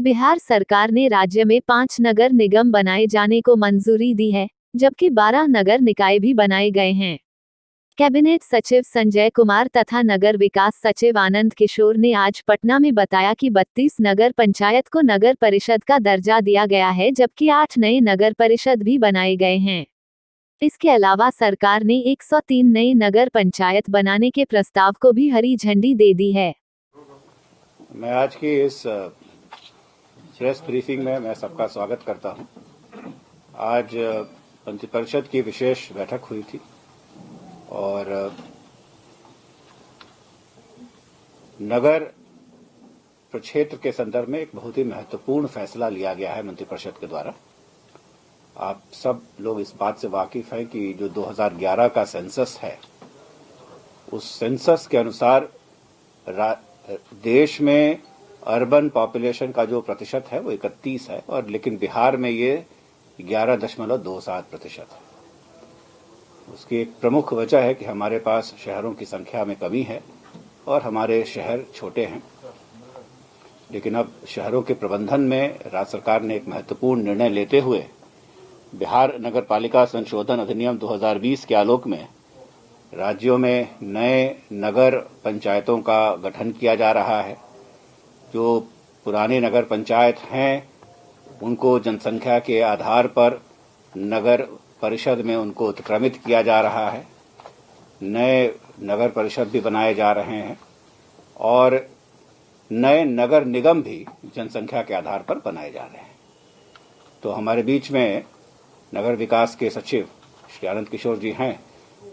बिहार सरकार ने राज्य में 5 नगर निगम बनाए जाने को मंजूरी दी है, जबकि 12 नगर निकाय भी बनाए गए हैं। कैबिनेट सचिव संजय कुमार तथा नगर विकास सचिव आनंद किशोर ने आज पटना में बताया कि 32 नगर पंचायत को नगर परिषद का दर्जा दिया गया है, जबकि 8 नए नगर परिषद भी बनाए गए हैं। इसके अलावा सरकार ने 103 नए नगर पंचायत बनाने के प्रस्ताव को भी हरी झंडी दे दी है। मैं आज की इस प्रेस ब्रीफिंग में मैं सबका स्वागत करता हूं। आज मंत्रिपरिषद की विशेष बैठक हुई थी और नगर प्रक्षेत्र के संदर्भ में एक बहुत ही महत्वपूर्ण फैसला लिया गया है मंत्रिपरिषद के द्वारा। आप सब लोग इस बात से वाकिफ हैं कि जो 2011 का सेंसस है, उस सेंसस के अनुसार देश में अर्बन पॉपुलेशन का जो प्रतिशत है वो 31 है, और लेकिन बिहार में ये 11.27% है। उसकी एक प्रमुख वजह है कि हमारे पास शहरों की संख्या में कमी है और हमारे शहर छोटे हैं। लेकिन अब शहरों के प्रबंधन में राज्य सरकार ने एक महत्वपूर्ण निर्णय लेते हुए बिहार नगर पालिका संशोधन अधिनियम 2020 के आलोक में राज्यों में नए नगर पंचायतों का गठन किया जा रहा है। जो पुराने नगर पंचायत हैं उनको जनसंख्या के आधार पर नगर परिषद में उनको उत्क्रमित किया जा रहा है। नए नगर परिषद भी बनाए जा रहे हैं और नए नगर निगम भी जनसंख्या के आधार पर बनाए जा रहे हैं। तो हमारे बीच में नगर विकास के सचिव श्री आनंद किशोर जी हैं।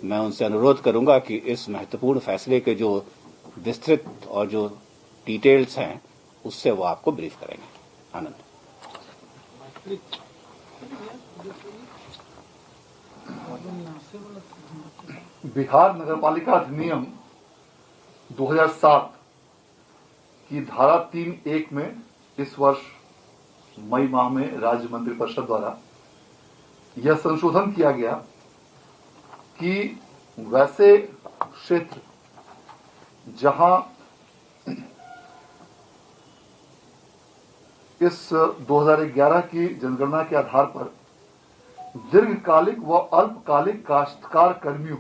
मैं उनसे अनुरोध करूंगा कि इस महत्वपूर्ण फैसले के जो विस्तृत और जो डिटेल्स हैं उससे वो आपको ब्रीफ करेंगे। आनंद। बिहार नगरपालिका अधिनियम 2007 की धारा 3(1) में इस वर्ष मई माह में राज्य मंत्रिपरिषद द्वारा यह संशोधन किया गया कि वैसे क्षेत्र जहां इस 2011 की जनगणना के आधार पर दीर्घकालिक व अल्पकालिक काश्तकार कर्मियों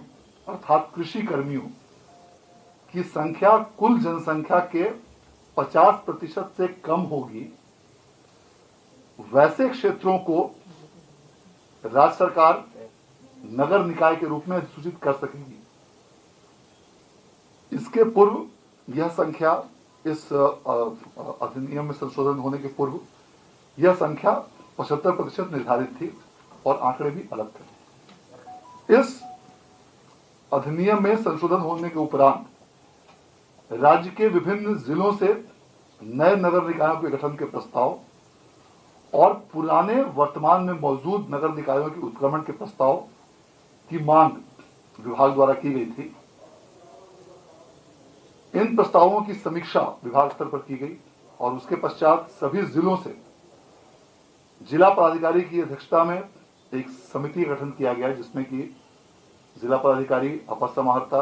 अर्थात कृषि कर्मियों की संख्या कुल जनसंख्या के 50% से कम होगी, वैसे क्षेत्रों को राज्य सरकार नगर निकाय के रूप में अधिसूचित कर सकेगी। इसके पूर्व यह संख्या, इस अधिनियम में संशोधन होने के पूर्व यह संख्या 75% निर्धारित थी और आंकड़े भी अलग थे। इस अधिनियम में संशोधन होने के उपरांत राज्य के विभिन्न जिलों से नए नगर निकायों के गठन के प्रस्ताव और पुराने वर्तमान में मौजूद नगर निकायों के उत्क्रमण के प्रस्ताव की मांग विभाग द्वारा की गई थी। इन प्रस्तावों की समीक्षा विभाग स्तर पर की गई और उसके पश्चात सभी जिलों से जिला पदाधिकारी की अध्यक्षता में एक समिति का गठन किया गया, जिसमें कि जिला पदाधिकारी, अपर समाहर्ता,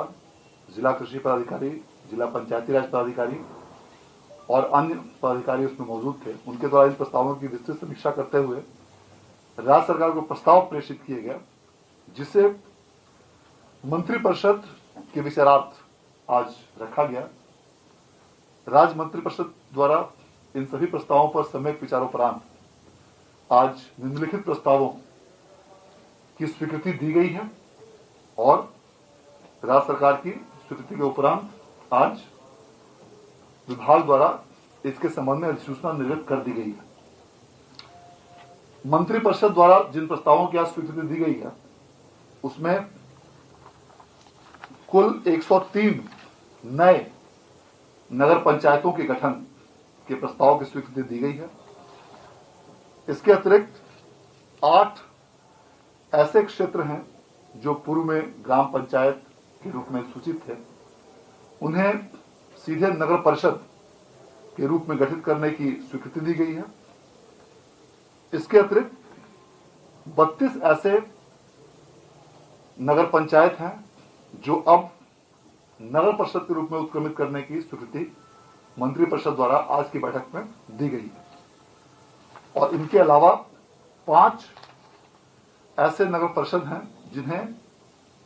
जिला कृषि पदाधिकारी, जिला पंचायती राज पदाधिकारी और अन्य पदाधिकारी उसमें मौजूद थे। उनके द्वारा इन प्रस्तावों की विस्तृत समीक्षा करते हुए राज्य सरकार को प्रस्ताव प्रेषित किए गए, जिसे मंत्रिपरिषद के विचारार्थ आज रखा गया। राज्य मंत्रिपरिषद द्वारा इन सभी प्रस्तावों पर सम्यक विचारोपरांत आज निम्नलिखित प्रस्तावों की स्वीकृति दी गई है और राज्य सरकार की स्वीकृति के उपरांत आज विभाग द्वारा इसके संबंध में अधिसूचना निर्गत कर दी गई है। मंत्रिपरिषद द्वारा जिन प्रस्तावों की आज स्वीकृति दी गई है उसमें कुल 103 नए नगर पंचायतों के गठन के प्रस्ताव की स्वीकृति दी गई है। इसके अतिरिक्त 8 ऐसे क्षेत्र हैं जो पूर्व में ग्राम पंचायत के रूप में सूचित थे, उन्हें सीधे नगर परिषद के रूप में गठित करने की स्वीकृति दी गई है। इसके अतिरिक्त 32 ऐसे नगर पंचायत हैं जो अब नगर परिषद के रूप में उत्क्रमित करने की स्वीकृति मंत्रिपरिषद द्वारा आज की बैठक में दी गई है। और इनके अलावा 5 ऐसे नगर परिषद हैं जिन्हें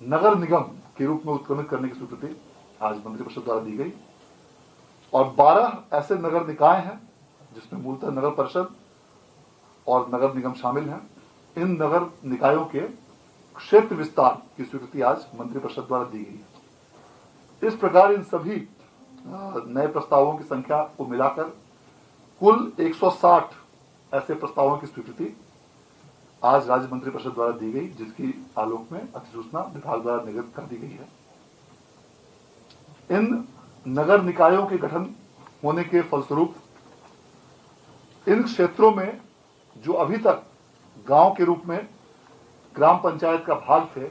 नगर निगम के रूप में उत्क्रमित करने की स्वीकृति आज मंत्रिपरिषद द्वारा दी गई और 12 ऐसे नगर निकाय हैं जिसमें मूलतः नगर परिषद और नगर निगम शामिल हैं। इन नगर निकायों के क्षेत्र विस्तार की स्वीकृति आज मंत्रिपरिषद द्वारा दी गई है। इस प्रकार इन सभी नए प्रस्तावों की संख्या को मिलाकर कुल 160 ऐसे प्रस्तावों की स्वीकृति आज राज्य मंत्रिपरिषद द्वारा दी गई, जिसकी आलोक में अधिसूचना विभाग द्वारा निर्गत कर दी गई है। इन नगर निकायों के गठन होने के फलस्वरूप इन क्षेत्रों में जो अभी तक गांव के रूप में ग्राम पंचायत का भाग थे,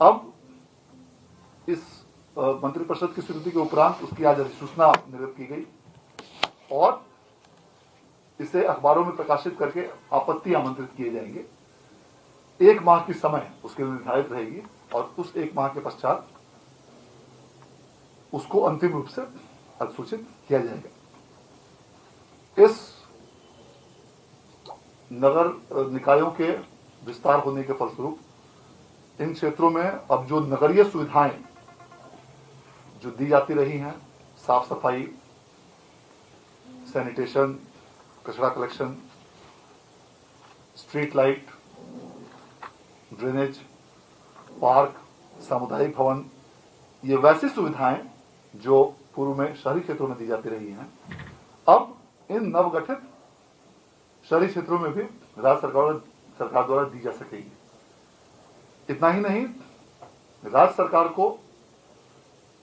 अब इस मंत्रिपरिषद की स्वीकृति के उपरांत उसकी आज अधिसूचना निर्गत की गई और इसे अखबारों में प्रकाशित करके आपत्ति आमंत्रित किए जाएंगे। 1 माह की समय उसके लिए निर्धारित रहेगी और उस 1 माह के पश्चात उसको अंतिम रूप से अधिसूचित किया जाएगा। इस नगर निकायों के विस्तार होने के फलस्वरूप इन क्षेत्रों में अब जो नगरीय सुविधाएं जो दी जाती रही हैं, साफ सफाई, सैनिटेशन, कचरा collection, street light, drainage, park, सामुदायिक भवन, ये वैसी सुविधाएं जो पूर्व में शहरी क्षेत्रों में दी जाती रही हैं, अब इन नवगठित शहरी क्षेत्रों में भी राज्य सरकार द्वारा दी जा सकेगी। इतना ही नहीं, राज्य सरकार को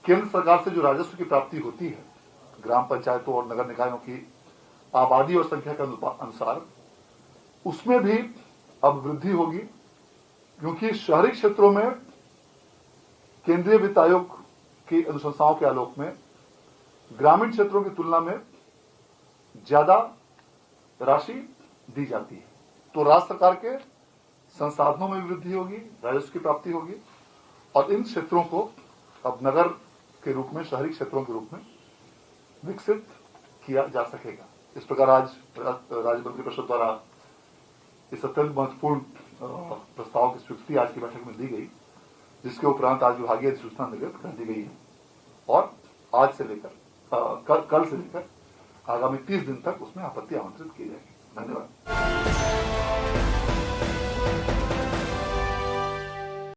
केंद्र सरकार से जो राजस्व की प्राप्ति होती है ग्राम पंचायतों और नगर निकायों की आबादी और संख्या के अनुसार, उसमें भी अब वृद्धि होगी, क्योंकि शहरी क्षेत्रों में केंद्रीय वित्त आयोग की अनुशंसाओं के आलोक में ग्रामीण क्षेत्रों की तुलना में ज्यादा राशि दी जाती है। तो राज्य सरकार के संसाधनों में वृद्धि होगी, राजस्व की प्राप्ति होगी और इन क्षेत्रों को अब नगर के रूप में, शहरी क्षेत्रों के रूप में विकसित किया जा सकेगा। इस प्रकार आज राज्य मंत्रिपरिषद द्वारा इस अत्यंत महत्वपूर्ण प्रस्ताव की स्वीकृति आज की बैठक में दी गई, जिसके उपरांत आज विभागीय अधिसूचना निर्गत कर दी गई है और आज से लेकर कल से लेकर आगामी 30 दिन तक उसमें आपत्ति आमंत्रित की जाएगी। धन्यवाद।